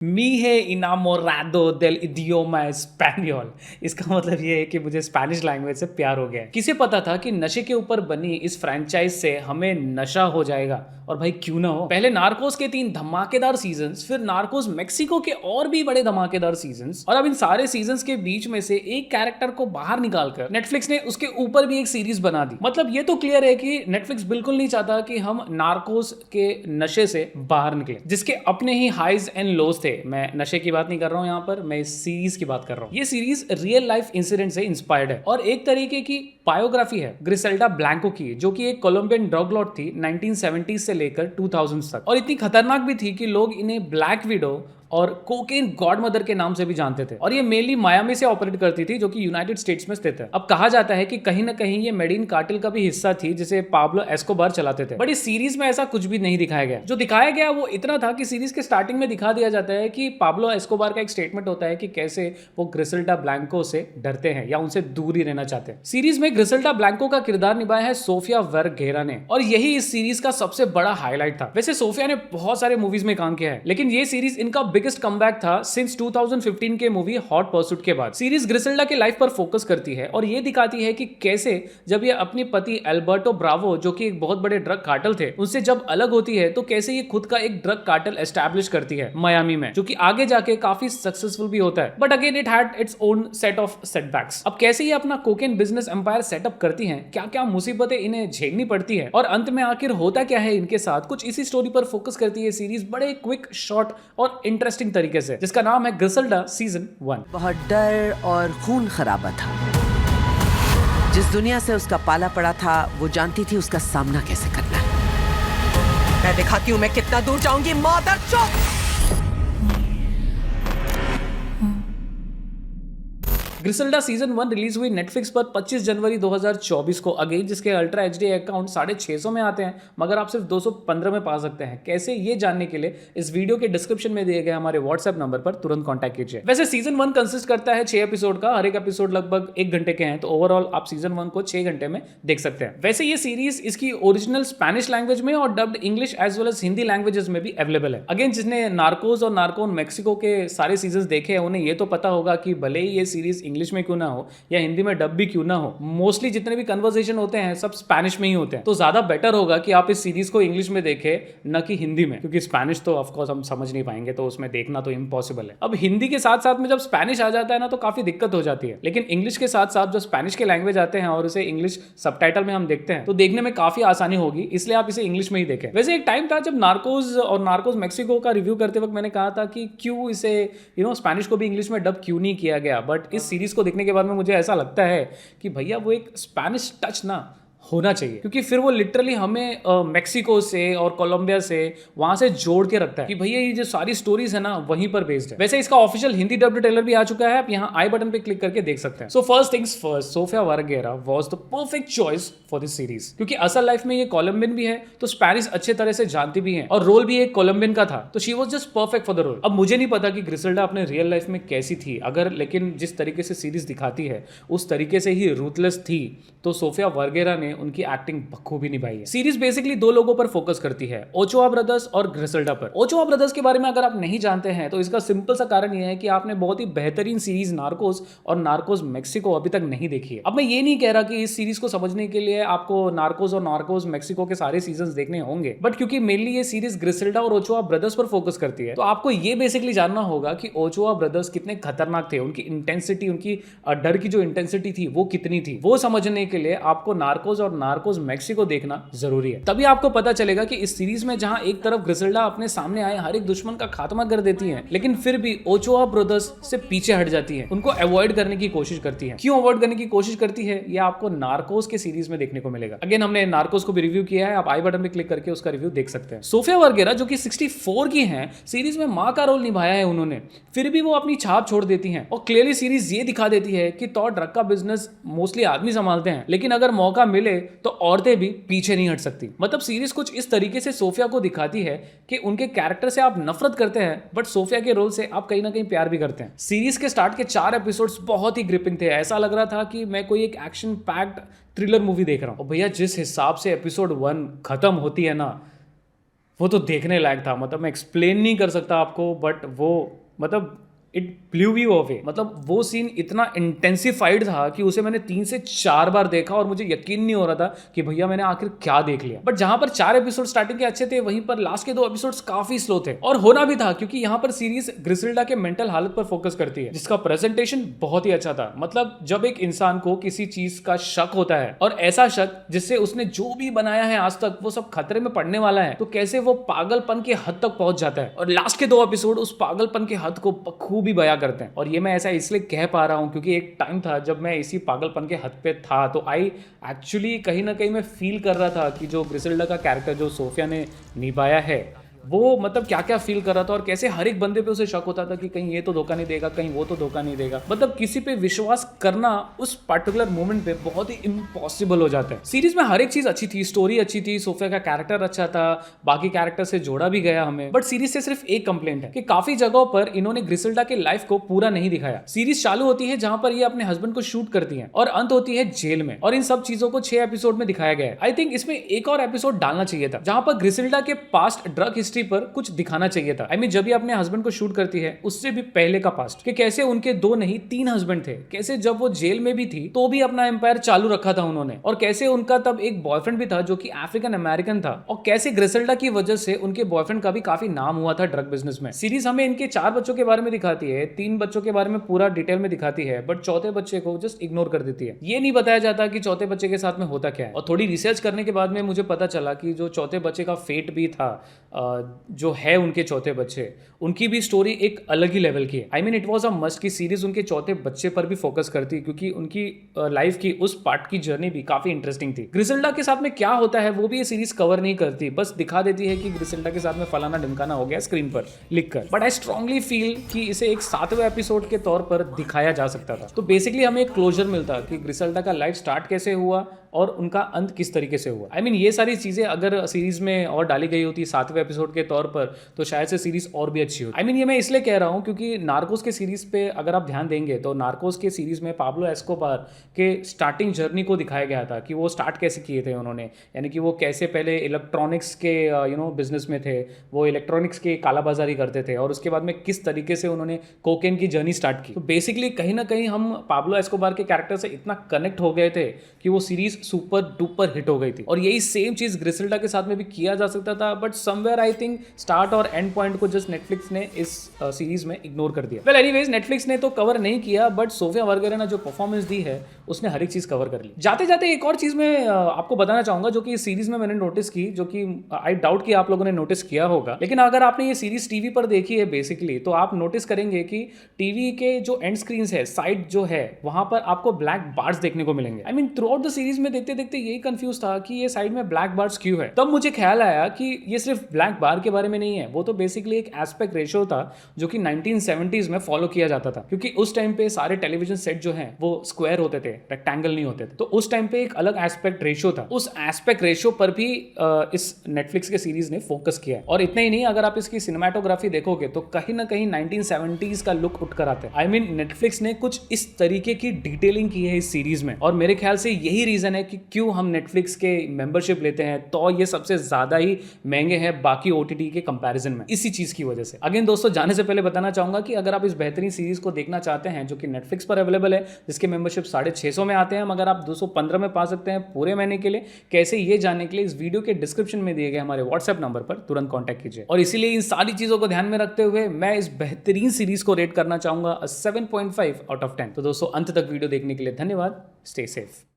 मी है इनामोरादो del idioma español। इसका मतलब ये है कि मुझे स्पेनिश लैंग्वेज से प्यार हो गया है। किसे पता था कि नशे के ऊपर बनी इस फ्रेंचाइज से हमें नशा हो जाएगा, और भाई क्यों ना हो। पहले नार्कोस के 3 धमाकेदार सीजन्स, फिर नार्कोस मेक्सिको के और भी बड़े धमाकेदार सीजन्स, और अब इन सारे सीजन्स के बीच में से एक कैरेक्टर को बाहर निकालकर नेटफ्लिक्स ने उसके ऊपर भी एक सीरीज बना दी। मतलब ये तो क्लियर है कि नेटफ्लिक्स बिल्कुल नहीं चाहता कि हम नार्कोस के नशे से बाहर निकले, जिसके अपने ही हाइज एंड लोज थे। मैं नशे की बात नहीं कर रहा हूं यहां पर, मैं इस सीरीज की बात कर रहा हूं। ये सीरीज रियल लाइफ इंसिडेंट से इंस्पायर्ड है और एक तरीके की बायोग्राफी है ग्रिसेल्डा ब्लैंको की, जो कि एक कोलंबियन ड्रग लॉर्ड थी 1970s से लेकर 2000s तक, और इतनी खतरनाक भी थी कि लोग इन्हें ब्लैक विडो और कोकेन गॉडमदर के नाम से भी जानते थे। और ये मेनली मायामी से ऑपरेट करती थी, जो कि यूनाइटेड स्टेट्स में स्थित है। अब कहा जाता है कि कहीं ना कहीं ये मेडिन कार्टेल का भी हिस्सा थी, जिसे पाब्लो एस्कोबार चलाते थे। बट इस सीरीज में ऐसा कुछ भी नहीं दिखाया गया। जो दिखाया गया वो इतना था कि सीरीज के स्टार्टिंग में दिखा दिया जाता है कि पाब्लो एस्कोबार का एक स्टेटमेंट होता है कि कैसे वो ग्रिसेल्डा ब्लैंको से डरते हैं या उनसे दूर ही रहना चाहते हैं। सीरीज में ग्रिसेल्डा ब्लैंको का किरदार निभाया है सोफिया वर्गेरा ने, और यही इस सीरीज का सबसे बड़ा हाईलाइट था। वैसे सोफिया ने बहुत सारे मूवीज में काम किया है, लेकिन ये सीरीज इनका बिगेस्ट कमबैक था सिंस 2015 के मूवी हॉट परसूट के बाद। सीरीज ग्रिसेल्डा के लाइफ पर फोकस करती है और ये दिखाती है कि कैसे जब ये अपनी पति एल्बर्टो ब्रावो, जो कि एक बहुत बड़े ड्रग कार्टेल थे, उनसे जब अलग होती है तो कैसे ये खुद का एक ड्रग कार्टेल एस्टैब्लिश करती है मायामी में, जो कि आगे जाके काफी सक्सेसफुल भी होता है। But again it had its own set of setbacks. अब कैसे ये अपना कोकेन बिजनेस एम्पायर सेटअप करती हैं, क्या क्या मुसीबतें इन्हें झेलनी पड़ती है, और अंत में आखिर होता क्या है इनके साथ, कुछ इसी स्टोरी पर फोकस करती है सीरीज बड़े क्विक, शॉर्ट और इंटरेस्टिंग तरीके से, जिसका नाम है ग्रिसेल्डा सीजन 1। बहुत डर और खून खराबा था। जिस दुनिया से उसका पाला पड़ा था, वो जानती थी उसका सामना कैसे करना है। मैं दिखाती हूं मैं कितना दूर जाऊंगी, मादरचोद। ग्रिसेल्डा सीजन 1 रिलीज हुई नेटफ्लिक्स पर 25 जनवरी 2024 को। अगेन जिसके अल्ट्रा एचडी अकाउंट 650 में आते हैं, मगर आप सिर्फ 215 में पा सकते हैं। कैसे, ये जानने के लिए इस वीडियो के डिस्क्रिप्शन में दिए गए हमारे व्हाट्सएप नंबर पर तुरंत कॉन्टैक्ट कीजिए। वैसे सीजन 1 कंसिस्ट करता है 6 एपिसोड का, हर एक एपिसोड लगभग 1 घंटे के हैं, तो ओवरऑल आप सीजन 1 को 6 घंटे में देख सकते हैं। वैसे ये सीरीज इसकी ओरिजिनल स्पेनिश लैंग्वेज में और dubbed English as well as Hindi languages में भी अवेलेबल है। अगेन जिसने नार्कोस और नार्कोन मेक्सिको के सारे सीजन देखे हैं, उन्हें ये तो पता होगा कि भले ही ये सीरीज इंग्लिश में क्यों ना हो या हिंदी में डब भी क्यों ना हो, मोस्टली जितने भी कन्वर्सेशन होते हैं सब स्पेनिश में ही होते हैं। तो ज्यादा बेटर होगा कि आप इस सीरीज को इंग्लिश में देखें, न कि हिंदी में, क्योंकि स्पेनिश तो ऑफ कोर्स हम समझ नहीं पाएंगे, तो उसमें देखना तो इम्पॉसिबल है। अब हिंदी के साथ साथ में जब स्पेनिश आ जाता है ना, तो काफी दिक्कत हो जाती है, लेकिन इंग्लिश के साथ साथ जो स्पेनिश के लैंग्वेज आते हैं और उसे इंग्लिश सबटाइटल में हम देखते हैं, तो देखने में काफी आसानी होगी, इसलिए आप इसे इंग्लिश में ही देखें। वैसे एक टाइम था जब नार्कोस और नार्कोस मेक्सिको का रिव्यू करते वक्त मैंने कहा था कि क्यों इसे स्पेनिश को भी इंग्लिश में डब क्यों नहीं किया गया, बट इस सीरीज को देखने के बाद में मुझे ऐसा लगता है कि भैया वो एक स्पेनिश टच ना होना चाहिए, क्योंकि फिर वो लिटरली हमें मेक्सिको से और कोलंबिया से वहां से जोड़ के रखता है कि भैया ये जो सारी स्टोरीज है ना वहीं पर बेस्ड है। वैसे इसका ऑफिशियल हिंदी डब्ड ट्रेलर भी आ चुका है, आप यहाँ आई बटन पे क्लिक करके देख सकते हैं। So first things first, Sofia Vergara was the perfect choice for this series, क्योंकि असल लाइफ में ये कोलंबियन भी है, तो स्पेनिश अच्छे तरह से जानती भी है, और रोल भी एक कोलंबियन का था, तो she was just perfect for the role. अब मुझे नहीं पता कि ग्रिसेल्डा अपने रियल लाइफ में कैसी थी, अगर लेकिन जिस तरीके से सीरीज दिखाती है उस तरीके से ही रूथलेस थी, तो सोफिया वर्गेरा ने उनकी एक्टिंग बखूबी निभाई है। सीरीज बेसिकली 2 लोगों पर फोकस करती है, ओचोआ ब्रदर्स और ग्रिसेल्डा पर। ओचोआ ब्रदर्स के बारे में अगर आप नहीं जानते हैं, तो इसका सिंपल सा कारण यह है कि आपने बहुत ही बेहतरीन सीरीज नार्कोस और नार्कोस मेक्सिको अभी तक नहीं देखी है। अब मैं ये नहीं कह रहा कि इस सीरीज को समझने के लिए आपको नार्कोस और नार्कोस मेक्सिको के सारे सीजन देखने होंगे, बट क्योंकि मेनली ये सीरीज ग्रिसेल्डा और ओचोआ ब्रदर्स पर फोकस करती है, तो आपको ये बेसिकली जानना होगा कि ओचोआ ब्रदर्स कितने खतरनाक थे, उनकी इंटेंसिटी, उनकी डर की जो इंटेंसिटी थी वो कितनी थी, वो समझने के लिए आपको नार्कोस और नार्कोस मेक्सिको देखना जरूरी है। तभी आपको पता चलेगा कि इस सीरीज में जहां एक तरफ ग्रिसेल्डा अपने सामने आए हर एक दुश्मन का खात्मा कर देती है, लेकिन फिर भी ओचोआ ब्रदर्स से पीछे हट जाती है, उनको अवॉइड करने की कोशिश करती है। क्यों अवॉइड करने की कोशिश करती है, यह आपको नार्कोस के सीरीज में देखने को मिलेगा। अगेन हमने नार्कोस को भी रिव्यू किया है, आप आई बटन पे क्लिक करके उसका रिव्यू देख सकते हैं। सोफिया वर्गेरा जो कि 64 की हैं, सीरीज में मां का रोल निभाया है उन्होंने, फिर भी वो अपनी छाप छोड़ देती हैं, और क्लियरली सीरीज ये दिखा देती है कि तो ड्रग का बिजनेस मोस्टली आदमी संभालते हैं, लेकिन अगर मौका मिले तो औरतें भी पीछे नहीं हट सकती। मतलब सीरीज कुछ इस तरीके से सोफिया को दिखाती है कि उनके कैरेक्टर से आप नफरत करते हैं, बट सोफिया के रोल से आप कहीं ना कहीं प्यार भी करते हैं। सीरीज के स्टार्ट के 4 एपिसोड्स बहुत ही ग्रिपिंग थे, ऐसा लग रहा था कि मैं कोई एक एक्शन पैक्ड थ्रिलर मूवी देख रहा हूं। और भैया जिस हिसाब से एपिसोड 1 खत्म होती है ना, वो तो देखने लायक था। मतलब मैं एक्सप्लेन नहीं कर सकता आपको, बट वो मतलब इट ब्लू यू अवे। मतलब वो सीन इतना इंटेंसिफाइड था कि उसे मैंने 3 से 4 बार देखा और मुझे यकीन नहीं हो रहा था कि भैया मैंने आखिर क्या देख लिया। बट जहां पर 4 एपिसोड स्टार्टिंग के अच्छे थे, वहीं पर लास्ट के 2 एपिसोड्स काफी स्लो थे। और होना भी था, क्योंकि यहाँ पर सीरीज ग्रिसेल्डा के मेंटल हालत पर फोकस करती है, जिसका प्रेजेंटेशन बहुत ही अच्छा था। मतलब जब एक इंसान को किसी चीज का शक होता है, और ऐसा शक जिससे उसने जो भी बनाया है आज तक वो सब खतरे में पड़ने वाला है, तो कैसे वो पागलपन के हद तक पहुंच जाता है। और लास्ट के 2 एपिसोड उस पागलपन के हद को बखूबी बयां करते हैं। और ये मैं ऐसा इसलिए कह पा रहा हूं क्योंकि एक टाइम था जब मैं इसी पागलपन के हद पे था, तो आई एक्चुअली कहीं ना कहीं मैं फील कर रहा था कि जो ग्रिसेल्डा का कैरेक्टर जो सोफिया ने निभाया है, वो मतलब क्या क्या फील कर रहा था और कैसे हर एक बंदे पे उसे शक होता था कि कहीं ये तो धोखा नहीं देगा, कहीं वो तो धोखा नहीं देगा। मतलब किसी पे विश्वास करना उस पर्टिकुलर मोमेंट पे बहुत ही इम्पॉसिबल हो जाता है। सीरीज में हर एक चीज अच्छी थी, स्टोरी अच्छी थी, सोफिया का कैरेक्टर अच्छा था, बाकी कैरेक्टर से जोड़ा भी गया हमें। बट सीरीज से सिर्फ एक कंप्लेंट है कि काफी जगहों पर इन्होंने ग्रिसेल्डा के लाइफ को पूरा नहीं दिखाया। सीरीज चालू होती है जहां पर ये अपने हस्बैंड को शूट करती है और अंत होती है जेल में, और इन सब चीजों को 6 एपिसोड में दिखाया गया है। आई थिंक इसमें एक और एपिसोड डालना चाहिए था जहां पर ग्रिसेल्डा के पास्ट ड्रग हिस्ट्री पर कुछ दिखाना चाहिए था। आई मीन जब ये अपने हस्बैंड को शूट करती है, उससे भी पहले का पास्ट, कि कैसे उनके 2 नहीं 3 हस्बैंड थे, कैसे जब वो जेल में भी थी तो भी अपना एम्पायर चालू रखा था उन्होंने, और कैसे उनका तब एक बॉयफ्रेंड भी था जो कि अफ्रीकन अमेरिकन था, और कैसे ग्रिसेल्डा की वजह से उनके बॉयफ्रेंड का भी काफी नाम हुआ था ड्रग बिजनेस में। सीरीज हमें इनके 4 बच्चों के बारे में दिखाती है, 3 बच्चों के बारे में पूरा डिटेल में दिखाती है, बट चौथे बच्चे को जस्ट इग्नोर कर देती है। ये नहीं बताया जाता कि चौथे बच्चे के साथ में होता क्या है। और थोड़ी रिसर्च करने के बाद में मुझे पता चला कि जो चौथे बच्चे का फेट भी था, जो है उनके चौथे बच्चे, उनकी भी स्टोरी एक अलग ही लेवल की है। I mean it was a must की सीरीज उनके चौथे बच्चे पर भी फोकस करती है, क्योंकि उनकी लाइफ की उस पार्ट की जर्नी भी काफी इंटरेस्टिंग थी। ग्रिसेल्डा के साथ में क्या होता है वो भी ये सीरीज कवर नहीं करती, बस दिखा देती है कि ग्रिसेल्डा के साथ में फलाना ढिमकाना हो गया स्क्रीन पर लिखकर। बट आई स्ट्रांगली फील कि इसे एक 7वें एपिसोड के तौर पर दिखाया जा सकता था, तो बेसिकली हमें एक क्लोजर मिलता कि ग्रिसेल्डा का लाइफ स्टार्ट कैसे हुआ और उनका अंत किस तरीके से हुआ। आई मीन ये सारी चीजें अगर सीरीज में और डाली गई होती 7वें एपिसोड के तौर पर, तो शायद से सीरीज और भी अच्छी होती। आई मीन ये मैं इसलिए कह रहा हूं क्योंकि नार्कोस के सीरीज पे अगर आप ध्यान देंगे तो नार्कोस के सीरीज में पाब्लो एस्कोबार के स्टार्टिंग जर्नी को दिखाया गया था कि वो स्टार्ट कैसे किए थे उन्होंने, यानी कि वो कैसे पहले इलेक्ट्रॉनिक्स के बिजनेस में थे, वो इलेक्ट्रॉनिक्स की कालाबाजारी करते थे, और उसके बाद में किस तरीके से उन्होंने कोकेन की जर्नी स्टार्ट की। तो बेसिकली कहीं ना कहीं हम पाब्लो एस्कोबार के कैरेक्टर से इतना कनेक्ट हो गए थे कि वो सीरीज सुपर डुपर हिट हो गई थी। और यही सेम चीज ग्रिसेल्डा के साथ में भी किया जा सकता था, but somewhere I think start और एंड पॉइंट को जस्ट नेटफ्लिक्स ने इस सीरीज में इग्नोर कर दिया। वेल एनीवेज, नेटफ्लिक्स ने तो कवर नहीं किया, बट सोफिया वर्गर ने जो परफॉर्मेंस दी है उसने हर एक चीज कवर कर ली। जाते जाते एक और चीज मैं आपको बताना चाहूंगा जो कि इस सीरीज में मैंने नोटिस की, जो कि आई डाउट कि आप लोगों ने नोटिस किया होगा, लेकिन अगर आपने ये सीरीज टीवी पर देखी है बेसिकली, तो आप नोटिस करेंगे कि टीवी के जो एंड स्क्रीन है, साइड जो है, वहां पर आपको ब्लैक बार्स देखने को मिलेंगे। I mean through out the series में देखते देखते यही कंफ्यूज था कि ये साइड में ब्लैक बार्स क्यों है। तब मुझे ख्याल आया कि ये सिर्फ ब्लैक बार के बारे में नहीं है, वो तो बेसिकली एक एस्पेक्ट रेशियो था जो कि 1970s में फॉलो किया जाता था, क्योंकि उस टाइम पे सारे टेलीविजन सेट जो हैं वो स्क्वायर होते थे, रेक्टेंगल नहीं होते थे। तो उस टाइम पे एक अलग एस्पेक्ट रेशियो था, उस एस्पेक्ट रेशियो पर भी इस नेटफ्लिक्स के सीरीज ने फोकस किया है। और इतना ही नहीं, अगर आप इसकी सिनेमाटोग्राफी देखोगे तो कहीं ना कहीं 1970s का लुक उठ कर आता है। आई मीन नेटफ्लिक्स ने कुछ इस तरीके की डिटेलिंग की है इस सीरीज में, और मेरे ख्याल से यही रीजन है कि क्यों हम नेटफ्लिक्स के मेंबरशिप लेते हैं, तो ये सबसे ज्यादा ही महंगे हैं बाकी ओटीटी के कंपैरिजन में, इसी चीज की वजह से। अगेन दोस्तों, जाने से पहले बताना चाहूंगा कि अगर आप इस बेहतरीन सीरीज को देखना चाहते हैं जो कि नेटफ्लिक्स पर अवेलेबल है, जिसके मेंबरशिप 650 में आते हैं, मगर आप 215 में पा सकते हैं पूरे महीने के लिए, कैसे ये जानने के लिए इस वीडियो के डिस्क्रिप्शन में दिए गए हमारे व्हाट्सएप नंबर पर तुरंत कॉन्टैक्ट कीजिए। और इसीलिए इन सारी चीजों को ध्यान में रखते हुए मैं इस बेहतरीन सीरीज को रेट करना चाहूंगा 7.5 आउट ऑफ 10। तो दोस्तों, अंत तक वीडियो देखने के लिए धन्यवाद। Stay safe.